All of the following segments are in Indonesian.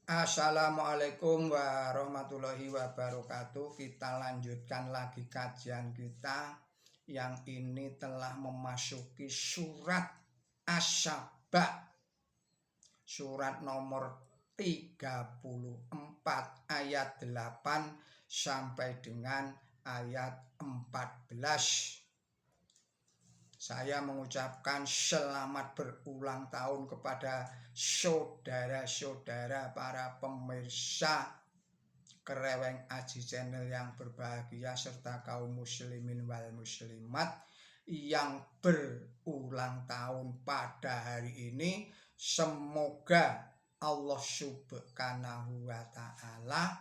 Assalamualaikum warahmatullahi wabarakatuh. Kita lanjutkan lagi kajian kita yang ini telah memasuki surat Asy-Syaba, surat nomor 34 ayat 8 sampai dengan ayat 14. Saya mengucapkan selamat berulang tahun kepada saudara-saudara para pemirsa Kreweng Aji Channel yang berbahagia serta kaum muslimin wal muslimat yang berulang tahun pada hari ini. Semoga Allah Subhanahu wa Ta'ala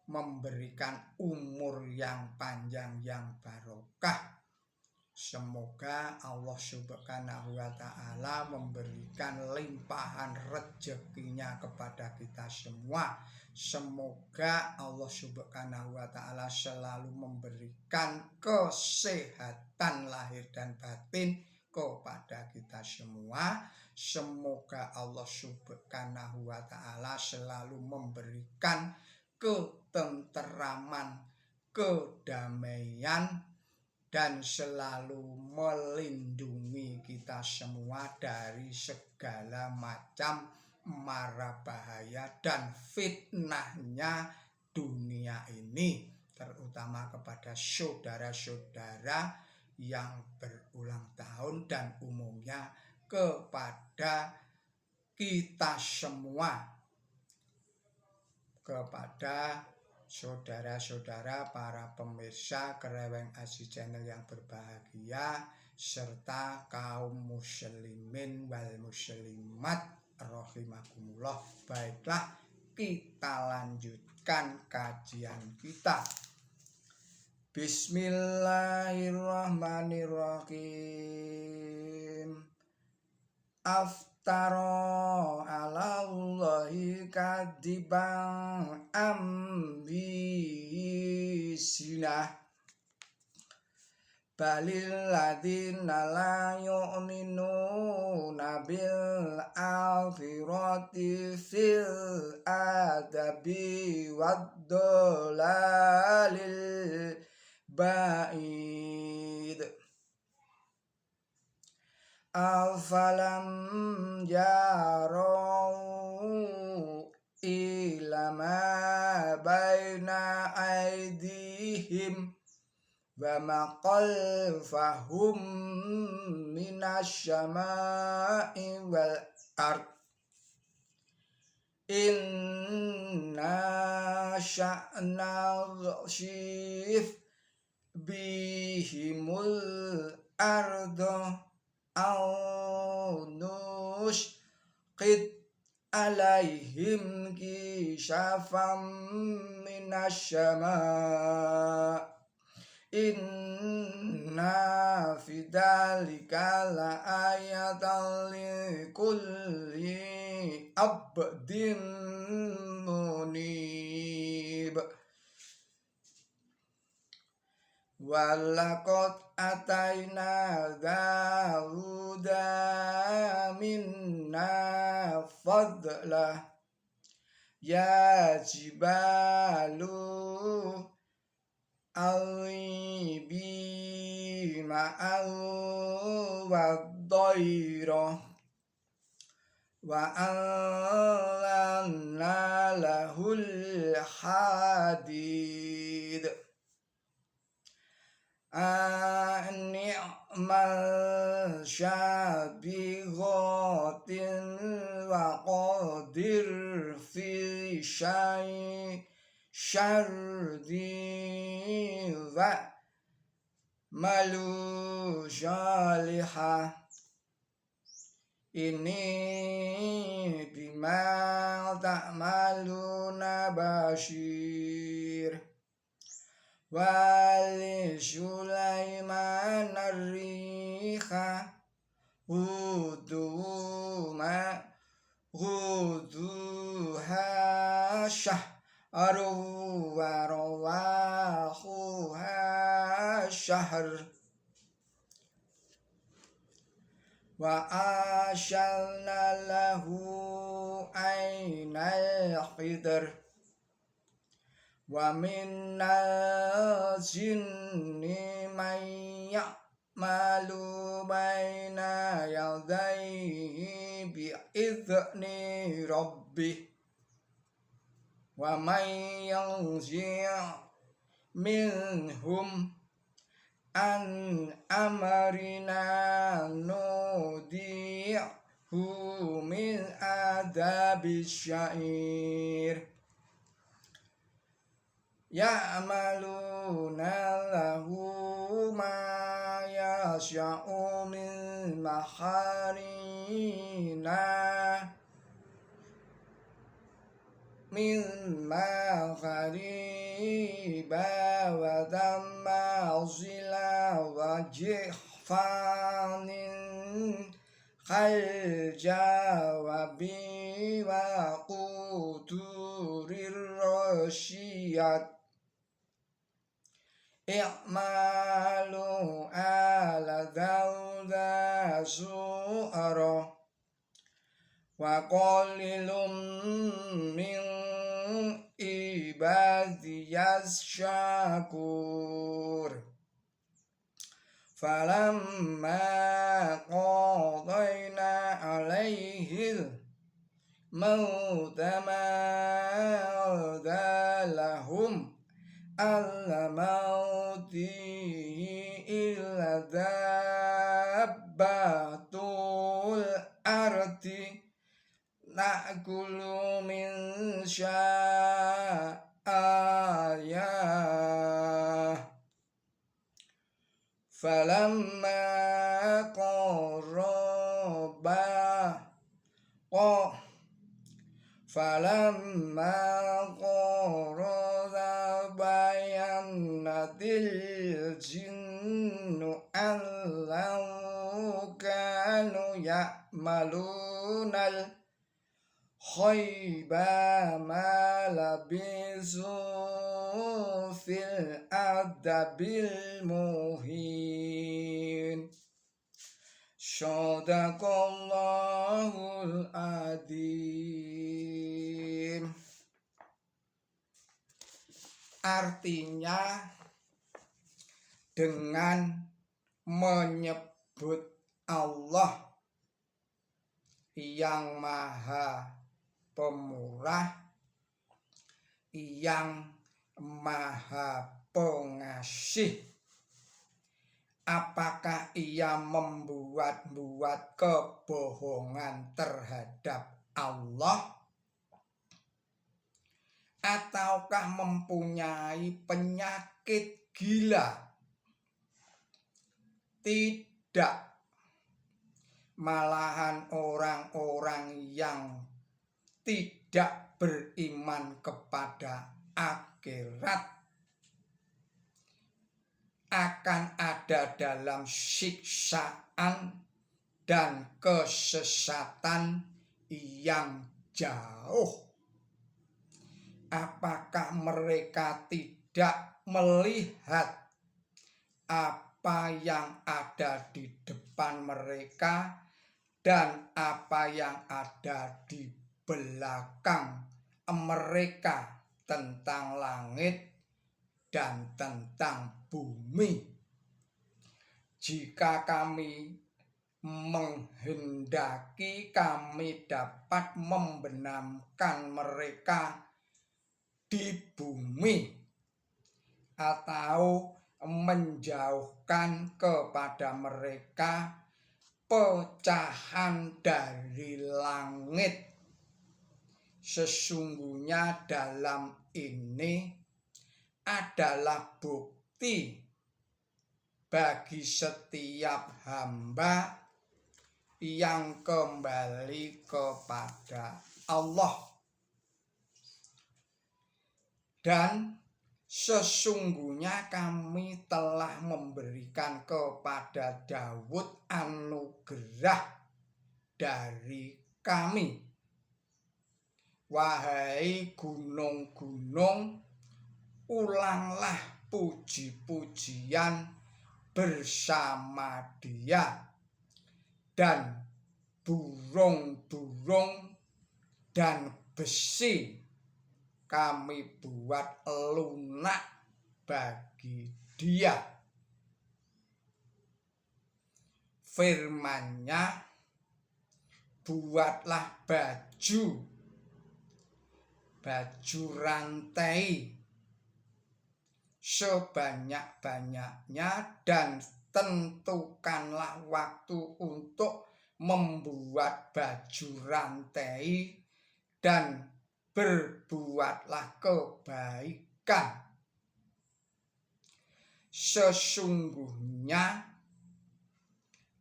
memberikan umur yang panjang yang barokah. Semoga Allah Subhanahu wa Ta'ala memberikan limpahan rezekinya kepada kita semua. Semoga Allah Subhanahu wa Ta'ala selalu memberikan kesehatan lahir dan batin kepada kita semua. Semoga Allah Subhanahu wa Ta'ala selalu memberikan ketenteraman, kedamaian, dan selalu melindungi kita semua dari segala macam mara bahaya dan fitnahnya dunia ini, terutama kepada saudara-saudara yang berulang tahun dan umumnya kepada kita semua, kepada saudara-saudara para pemirsa Kreweng Aji Channel yang berbahagia serta kaum muslimin wal muslimat rahimakumullah. Baiklah, kita lanjutkan kajian kita. Bismillahirrahmanirrahim. Aftara ala Allahi kadiban ambi sinah balil ladina la yu'minuna bil akhirati fil adabi wad dolalil ba'id. Afalam yarau ila ma baina aydihim wa ma khalfahum minasyama'i wal ard. Inna sya'na ghashif bihimul ardo au nusqit alaihim kisafam minasyama'. Inna fidzalika la ayatan likulli abdin munib. Walaqad ataina Dawuda minna fadlah ya jibalu awibi ma'au waddaira wa alanna lahul hadid. Ni'mal syabighatin wa qadir fi syardi wa malu syalihah. Ini bima ta'maluna basyir. Wali Sulaiman ar-riha ghuduha syahru wa rawahuha syahr wa asyalna lahu ainal khidr wa minnal jinni man ya'malu baina yadayhi bi'izni rabbih wa man yanzi' minhum an amarina nudi'hu min adabis syair ya'maluna lahu ma yasha'u min maharina min maghariba wa damma zila wa jihfanin khalja wa bi wa quturir rasyiyat i'malu ala dawda su'ara wa qalilum min ibadiyas syakur falamma qadayna alaihil mauta ma lahum al-mauti illa dabbatul ardi na'kulu min sya'ayah falamma bayanatil jinnu allau kanu ya'malunal khayba ma labisu fil adabil muhin. Shadaqallahul adzim. Artinya dengan menyebut Allah yang maha pemurah, yang maha pengasih, apakah ia membuat-buat kebohongan terhadap Allah ataukah mempunyai penyakit gila? Tidak, malahan orang-orang yang tidak beriman kepada akhirat akan ada dalam siksaan dan kesesatan yang jauh. Apakah mereka tidak melihat apa yang ada di depan mereka dan apa yang ada di belakang mereka tentang langit dan tentang bumi? Jika kami menghendaki, kami dapat membenamkan mereka di bumi atau menjauhkan kepada mereka pecahan dari langit. Sesungguhnya dalam ini adalah bukti bagi setiap hamba yang kembali kepada Allah. Dan sesungguhnya kami telah memberikan kepada Daud anugerah dari kami. Wahai gunung-gunung, ulanglah puji-pujian bersama dia, dan burung-burung dan besi kami buat lunak bagi dia. Firman-Nya, buatlah baju rantai sebanyak-banyaknya dan tentukanlah waktu untuk membuat baju rantai dan berbuatlah kebaikan. Sesungguhnya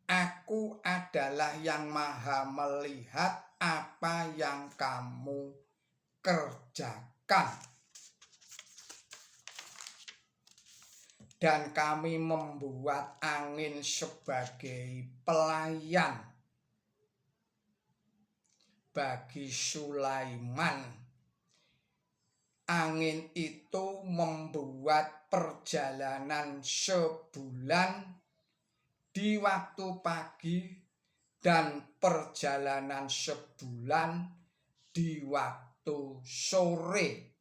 Aku adalah yang maha melihat apa yang kamu kerjakan. Dan kami membuat angin sebagai pelayan bagi Sulaiman. Angin itu membuat perjalanan sebulan di waktu pagi dan perjalanan sebulan di waktu sore.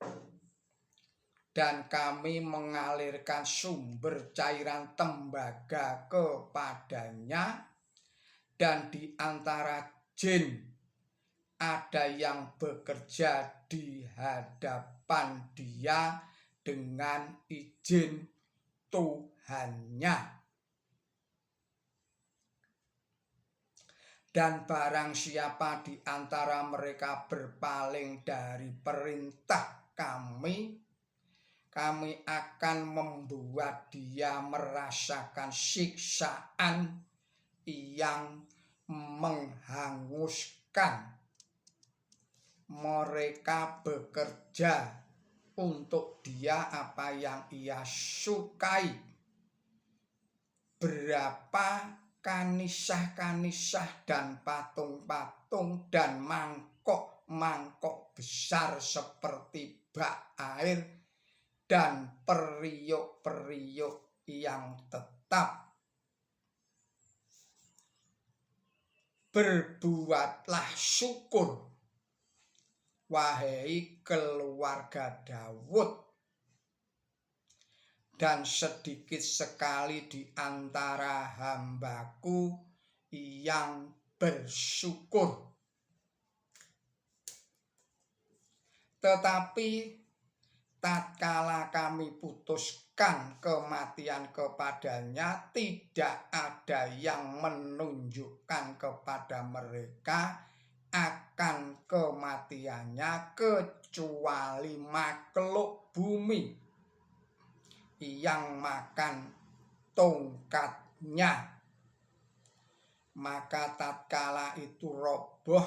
Dan kami mengalirkan sumber cairan tembaga kepadanya, dan di antara jin ada yang bekerja di hadapan dia dengan izin Tuhannya. Dan barang siapa di antara mereka berpaling dari perintah kami akan membuat dia merasakan siksaan yang menghanguskan. Mereka bekerja untuk dia apa yang ia sukai. Berapa kanisah-kanisah dan patung-patung dan mangkok-mangkok besar seperti bak air dan periuk-periuk yang tetap. Berbuatlah syukur, wahai keluarga Daud, dan sedikit sekali di antara hambaku yang bersyukur. Tetapi tatkala kami putuskan kematian kepadanya, tidak ada yang menunjukkan kepada mereka akan kematiannya kecuali makhluk bumi yang makan tongkatnya. Maka tatkala itu roboh,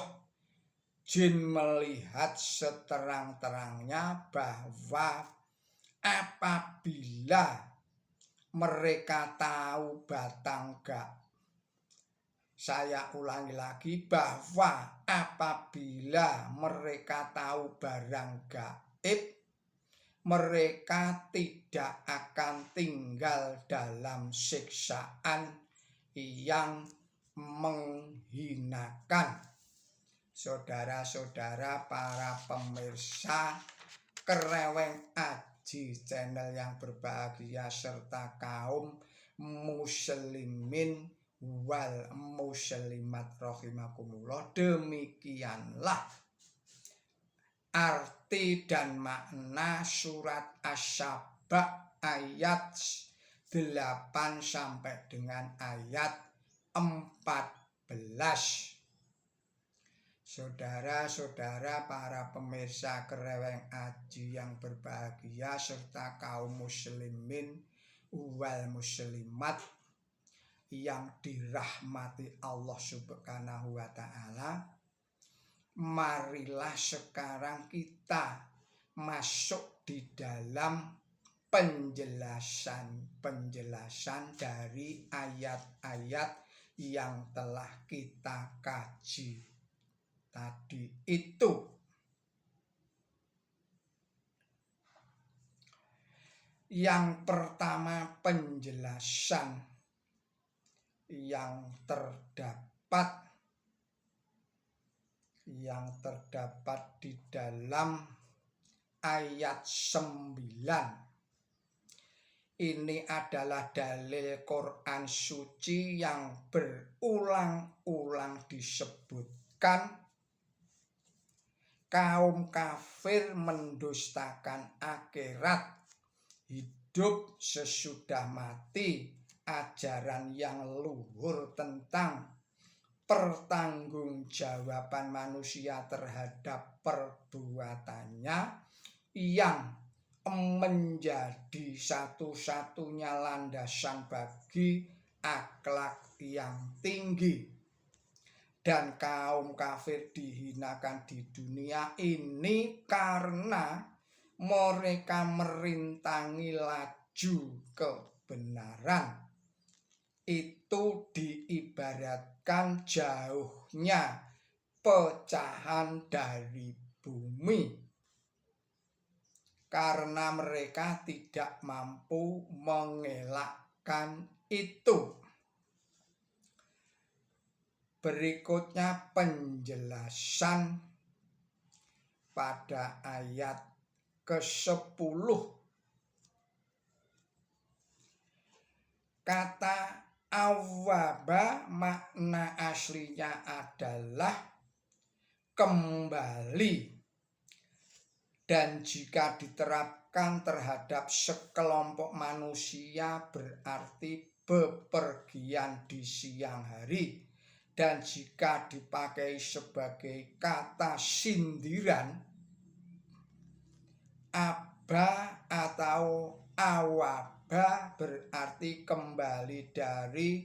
jin melihat seterang-terangnya bahwa apabila mereka tahu batang gaib, saya ulangi lagi, bahwa apabila mereka tahu barang gaib, mereka tidak akan tinggal dalam siksaan yang menghinakan. Saudara-saudara para pemirsa Kereweng Aji channel yang berbahagia, serta kaum muslimin wal muslimat rahimakumullah, demikianlah arti dan makna surat Asy-Syaba ayat 8 sampai dengan ayat 14. Saudara-saudara para pemirsa Kereweng Aji yang berbahagia, serta kaum muslimin wal muslimat yang dirahmati Allah Subhanahu wa Ta'ala, marilah sekarang kita masuk di dalam penjelasan dari ayat-ayat yang telah kita kaji tadi itu. Yang pertama, penjelasan yang terdapat yang terdapat di dalam ayat 9. Ini adalah dalil Quran suci yang berulang-ulang disebutkan kaum kafir mendustakan akhirat, hidup sesudah mati, ajaran yang luhur tentang pertanggungjawaban manusia terhadap perbuatannya yang menjadi satu-satunya landasan bagi akhlak yang tinggi. Dan kaum kafir dihinakan di dunia ini karena mereka merintangi laju kebenaran. Itu diibaratkan jauhnya pecahan dari bumi, karena mereka tidak mampu mengelakkan itu. Berikutnya penjelasan pada ayat ke-10. Kata awwaba makna aslinya adalah kembali. Dan jika diterapkan terhadap sekelompok manusia berarti bepergian di siang hari. Dan jika dipakai sebagai kata sindiran, aba atau awaba berarti kembali dari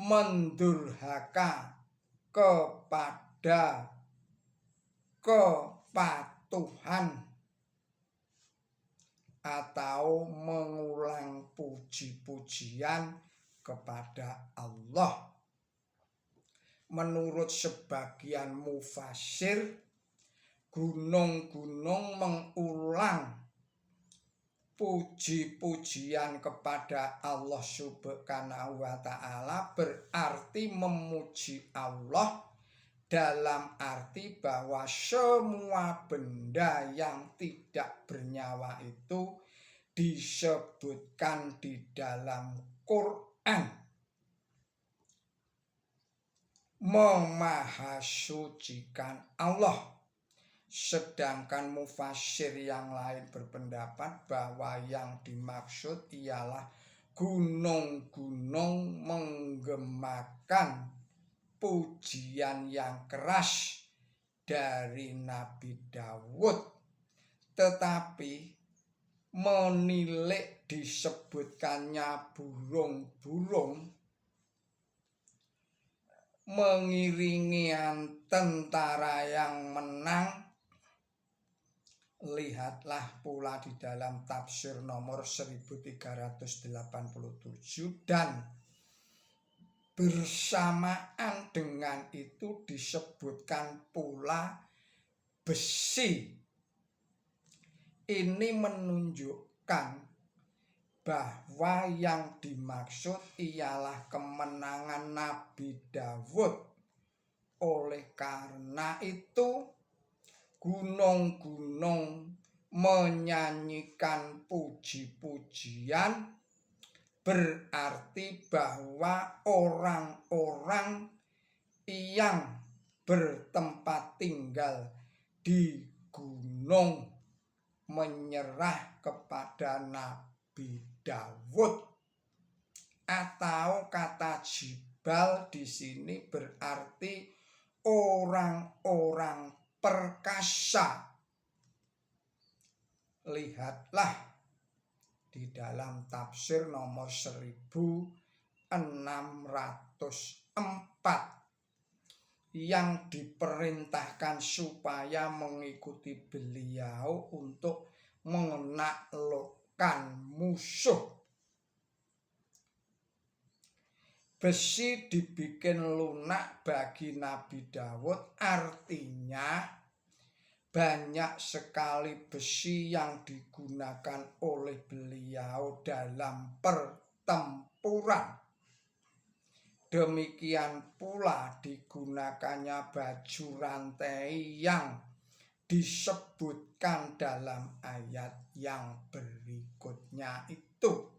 mendurhaka kepada kepatuhan atau mengulang puji-pujian kepada Allah. Menurut sebagian mufasir, gunung-gunung mengulang puji-pujian kepada Allah Subhanahu wa ta'ala berarti memuji Allah, dalam arti bahwa semua benda yang tidak bernyawa itu disebutkan di dalam Quran memahasucikan Allah. Sedangkan mufasir yang lain berpendapat bahwa yang dimaksud ialah gunung-gunung menggemakan pujian yang keras dari Nabi Dawud, tetapi menilik disebutkannya burung-burung mengiringi tentara yang menang. Lihatlah pula di dalam tafsir nomor 1387 dan bersamaan dengan itu disebutkan pula besi. Ini menunjukkan bahwa yang dimaksud ialah kemenangan Nabi Dawud. Oleh karena itu, gunung-gunung menyanyikan puji-pujian berarti bahwa orang-orang yang bertempat tinggal di gunung menyerah kepada Nabi Dawud. Atau kata jibal di sini berarti orang-orang perkasa. Lihatlah di dalam tafsir nomor 1604 yang diperintahkan supaya mengikuti beliau untuk menaklukkan musuh. Besi dibikin lunak bagi Nabi Dawud, artinya banyak sekali besi yang digunakan oleh beliau dalam pertempuran. Demikian pula digunakannya baju rantai yang disebutkan dalam ayat yang berikutnya itu.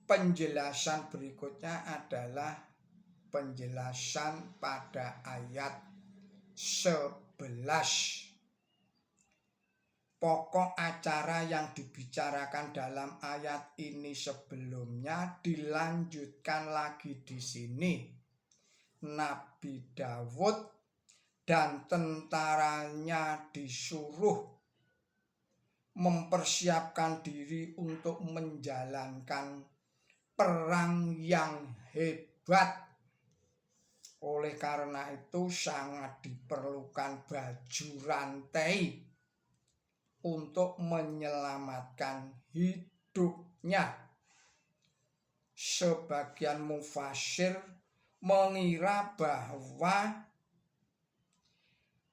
Penjelasan berikutnya adalah penjelasan pada ayat 11. Pokok acara yang dibicarakan dalam ayat ini sebelumnya dilanjutkan lagi di sini. Nabi Daud dan tentaranya disuruh mempersiapkan diri untuk menjalankan perang yang hebat. Oleh karena itu sangat diperlukan baju rantai untuk menyelamatkan hidupnya. Sebagian mufasir mengira bahwa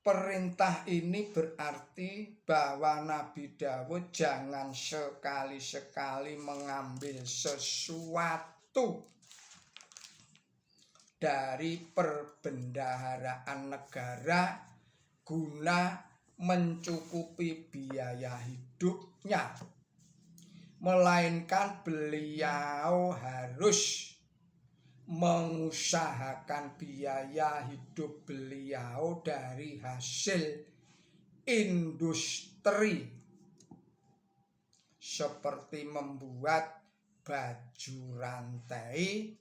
perintah ini berarti bahwa Nabi Daud jangan sekali-sekali mengambil sesuatu dari perbendaharaan negara guna mencukupi biaya hidupnya, melainkan beliau harus mengusahakan biaya hidup beliau dari hasil industri seperti membuat baju rantai.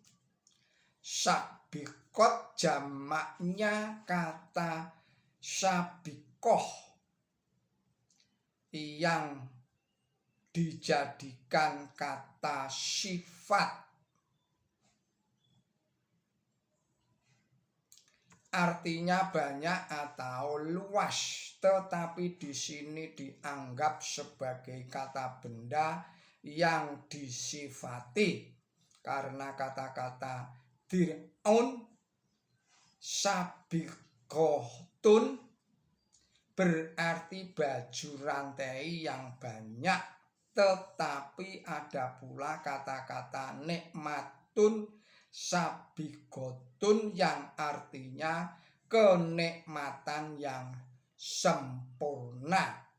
Sabikot jamaknya kata sabikoh yang dijadikan kata sifat. Artinya banyak atau luas, tetapi di sini dianggap sebagai kata benda yang disifati karena kata-kata dir'un sabikohtun berarti baju rantai yang banyak, tetapi ada pula kata-kata nikmatun sabikotun yang artinya kenikmatan yang sempurna.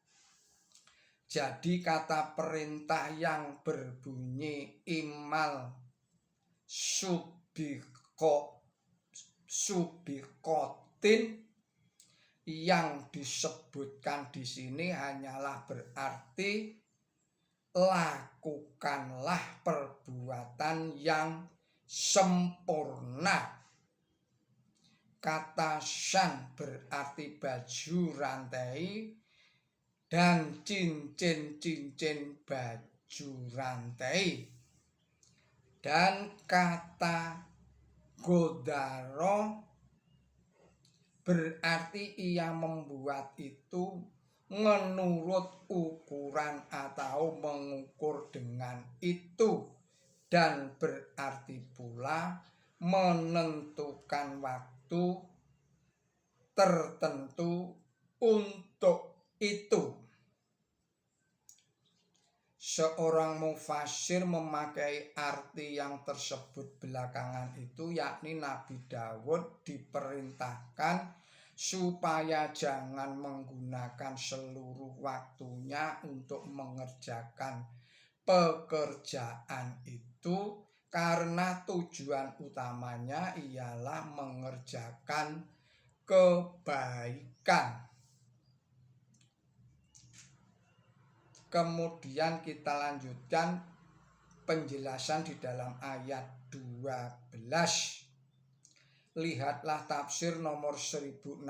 Jadi kata perintah yang berbunyi imal subikotin yang disebutkan di sini hanyalah berarti lakukanlah perbuatan yang sempurna. Kata shan berarti baju rantai dan cincin-cincin baju rantai. Dan kata godaro berarti ia membuat itu menurut ukuran atau mengukur dengan itu, dan berarti pula menentukan waktu tertentu untuk itu. Seorang mufasir memakai arti yang tersebut belakangan itu, yakni Nabi Daud diperintahkan supaya jangan menggunakan seluruh waktunya untuk mengerjakan pekerjaan itu, karena tujuan utamanya ialah mengerjakan kebaikan. Kemudian kita lanjutkan penjelasan di dalam ayat 12. Lihatlah tafsir nomor 1646.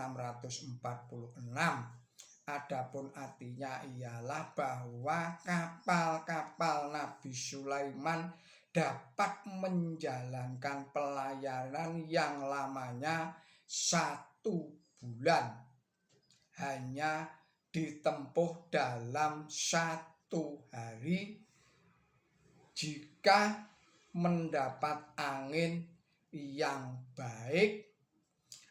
Adapun artinya ialah bahwa kapal-kapal Nabi Sulaiman dapat menjalankan pelayanan yang lamanya 1 bulan, hanya ditempuh dalam 1 hari jika mendapat angin yang baik.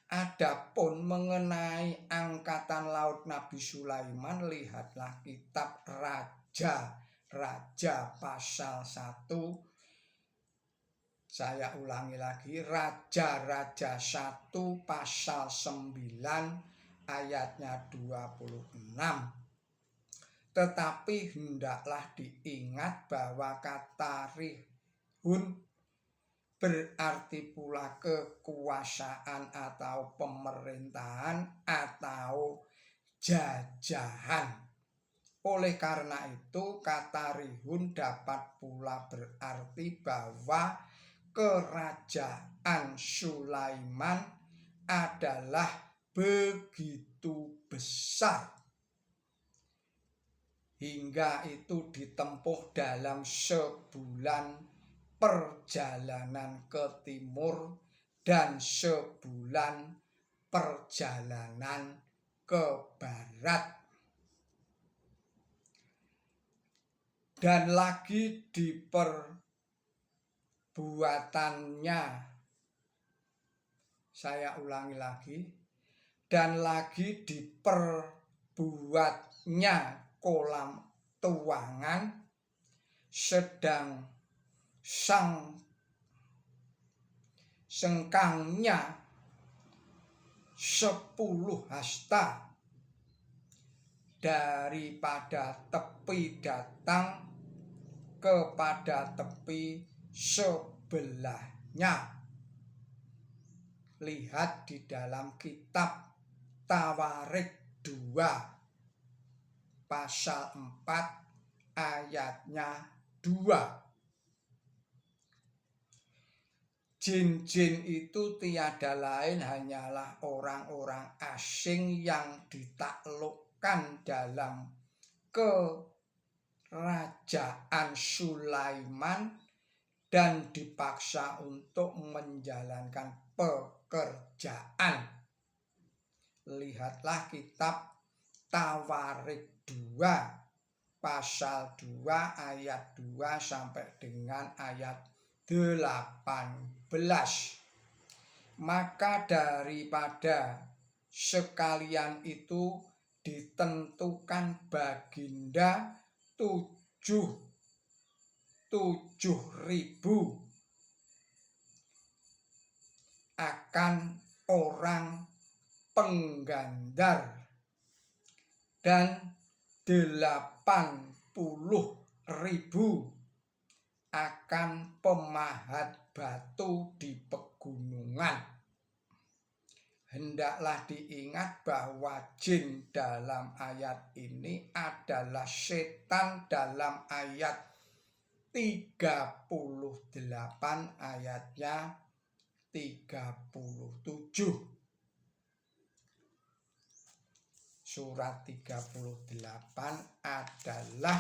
Adapun mengenai angkatan laut Nabi Sulaiman, lihatlah kitab Raja Raja pasal 1. Saya ulangi lagi, Raja-Raja 1 pasal 9 ayatnya 26. Tetapi hendaklah diingat bahwa kata rihun berarti pula kekuasaan atau pemerintahan atau jajahan. Oleh karena itu kata rihun dapat pula berarti bahwa kerajaan Sulaiman adalah begitu besar hingga itu ditempuh dalam sebulan perjalanan ke timur dan sebulan perjalanan ke barat. Dan lagi di perbuatannya, saya ulangi lagi, dan lagi di perbuatnya kolam tuangan, sedang sengkangnya 10 hasta daripada tepi datang kepada tepi sebelahnya. Lihat di dalam kitab Tawarik 2 pasal 4 ayatnya 2. Jin-jin itu tiada lain hanyalah orang-orang asing yang ditaklukkan dalam kerajaan Sulaiman dan dipaksa untuk menjalankan pekerjaan. Lihatlah kitab Tawarik 2 pasal 2 ayat 2 sampai dengan ayat 18. Maka daripada sekalian itu ditentukan baginda 7.000 akan orang penggandar dan 80.000 akan pemahat batu di pegunungan. Hendaklah diingat bahwa jin dalam ayat ini adalah setan dalam ayat 38 ayatnya 37. Surat 38 adalah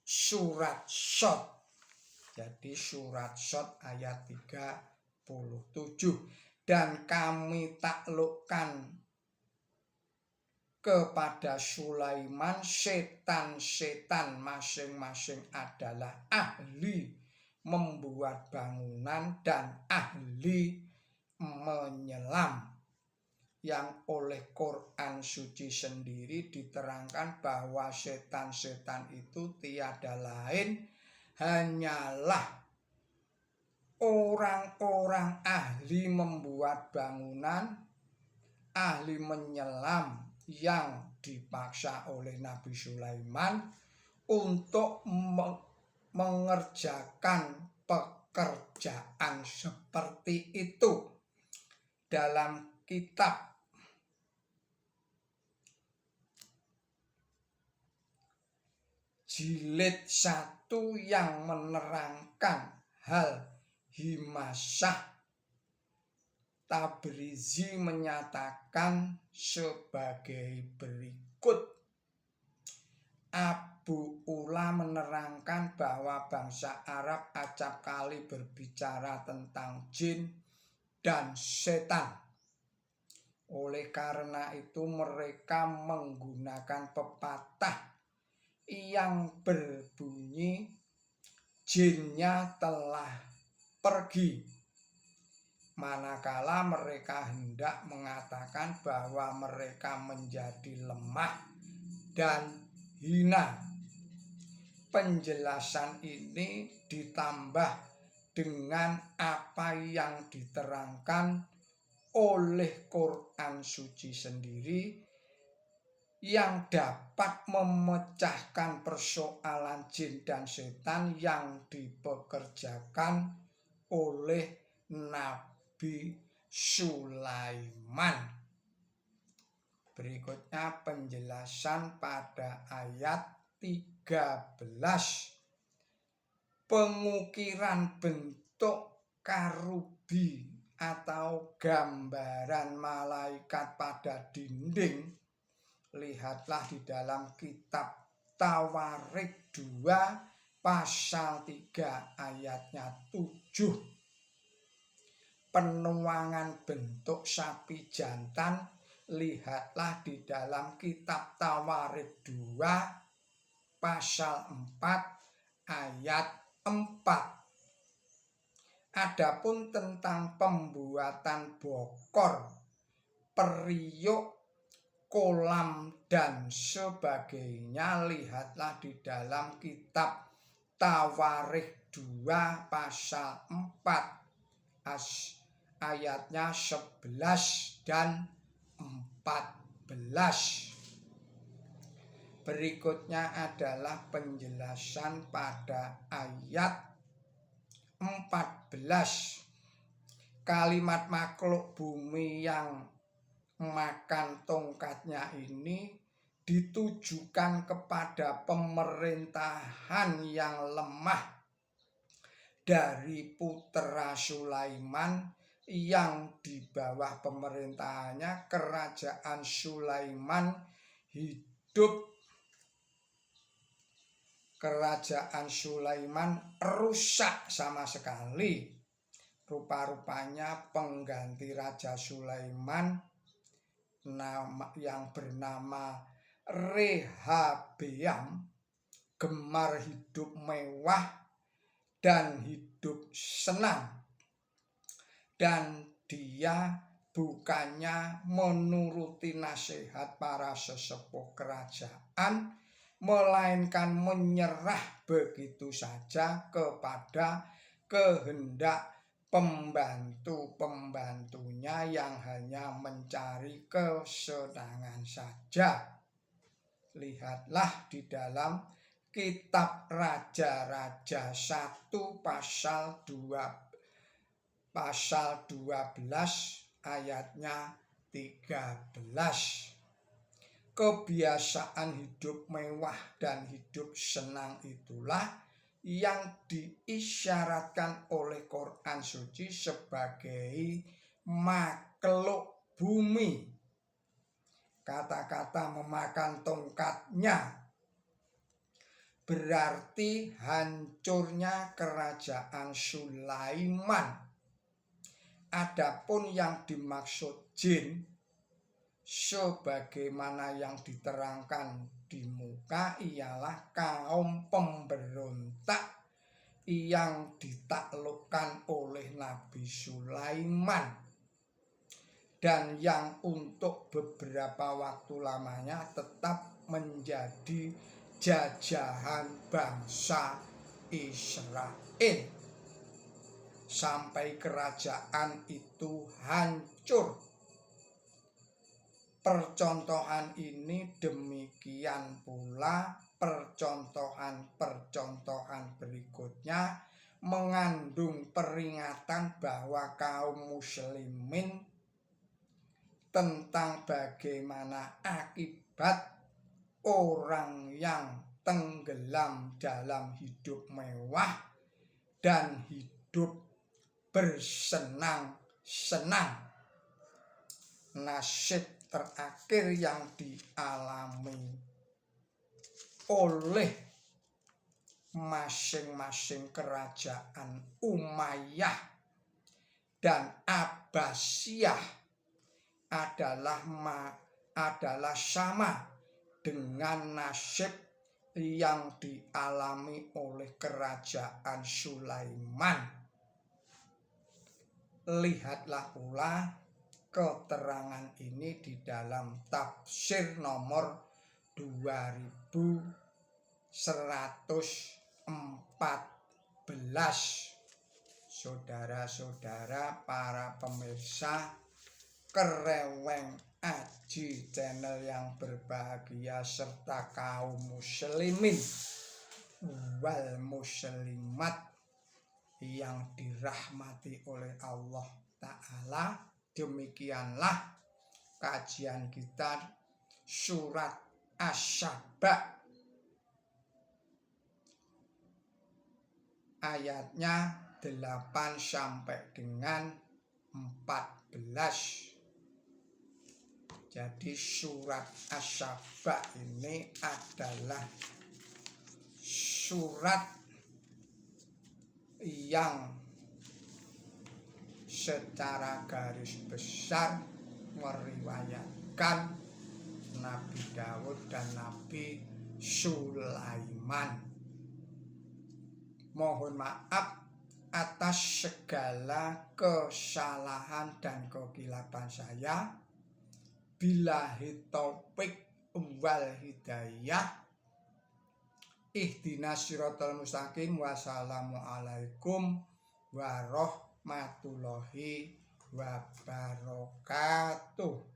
surat Shot. Jadi surat Shot ayat 37. Dan kami taklukkan kepada Sulaiman setan-setan masing-masing adalah ahli membuat bangunan dan ahli menyelam. Yang oleh Quran suci sendiri diterangkan bahwa setan-setan itu tiada lain hanyalah orang-orang ahli membuat bangunan, ahli menyelam yang dipaksa oleh Nabi Sulaiman untuk mengerjakan pekerjaan seperti itu. Dalam kitab Jilid 1 yang menerangkan hal Himasyah, Tabrizi menyatakan sebagai berikut. Abu Ula menerangkan bahwa bangsa Arab acap kali berbicara tentang jin dan setan. Oleh karena itu mereka menggunakan pepatah yang berbunyi jinnya telah pergi, manakala mereka hendak mengatakan bahwa mereka menjadi lemah dan hina. Penjelasan ini ditambah dengan apa yang diterangkan oleh Quran suci sendiri yang dapat memecahkan persoalan jin dan setan yang dipekerjakan oleh Nabi Sulaiman. Berikutnya penjelasan pada ayat 13. Pengukiran bentuk karubi atau gambaran malaikat pada dinding. Lihatlah di dalam kitab Tawarik 2 pasal 3 ayatnya 7. Penuangan bentuk sapi jantan, lihatlah di dalam kitab Tawarik 2 pasal 4 ayat 4. Adapun tentang pembuatan bokor, periuk, kolam dan sebagainya, lihatlah di dalam kitab Tawarik 2 pasal 4 ayatnya 11 dan 14. Berikutnya adalah penjelasan pada ayat 14. Kalimat makhluk bumi yang makan tongkatnya ini ditujukan kepada pemerintahan yang lemah dari putra Sulaiman, yang di bawah pemerintahannya kerajaan Sulaiman rusak sama sekali. Rupa-rupanya pengganti Raja Sulaiman yang bernama Rehabeam gemar hidup mewah dan hidup senang, dan dia bukannya menuruti nasihat para sesepuh kerajaan, melainkan menyerah begitu saja kepada kehendak pembantu-pembantunya yang hanya mencari kesenangan saja. Lihatlah di dalam kitab Raja-Raja 1 pasal 12 ayatnya 13. Kebiasaan hidup mewah dan hidup senang itulah yang diisyaratkan oleh Quran suci sebagai makhluk bumi. Kata-kata memakan tongkatnya berarti hancurnya kerajaan Sulaiman. Adapun yang dimaksud jin, sebagaimana yang diterangkan di muka, ialah kaum pemberontak yang ditaklukkan oleh Nabi Sulaiman, dan yang untuk beberapa waktu lamanya tetap menjadi jajahan bangsa Israel sampai kerajaan itu hancur. Percontohan ini demikian pula percontohan berikutnya mengandung peringatan bahwa kaum muslimin tentang bagaimana akibat orang yang tenggelam dalam hidup mewah dan hidup bersenang-senang. Nasib terakhir yang dialami oleh masing-masing kerajaan Umayyah dan Abbasiyah adalah sama dengan nasib yang dialami oleh kerajaan Sulaiman. Lihatlah pula keterangan ini di dalam tafsir nomor 2114. Saudara-saudara para pemirsa Kereweng Aji channel yang berbahagia serta kaum muslimin wal muslimat yang dirahmati oleh Allah Ta'ala. Demikianlah kajian kita surat Asy-Syaba ayatnya 8 sampai dengan 14. Jadi surat Asy-Syaba ini adalah surat yang secara garis besar meriwayatkan Nabi Daud dan Nabi Sulaiman. Mohon maaf atas segala kesalahan dan kekilapan saya. Billahi taufik wal hidayah. Ihdinas siratal mustaqim. Wassalamualaikum warahmatullahi wabarakatuh.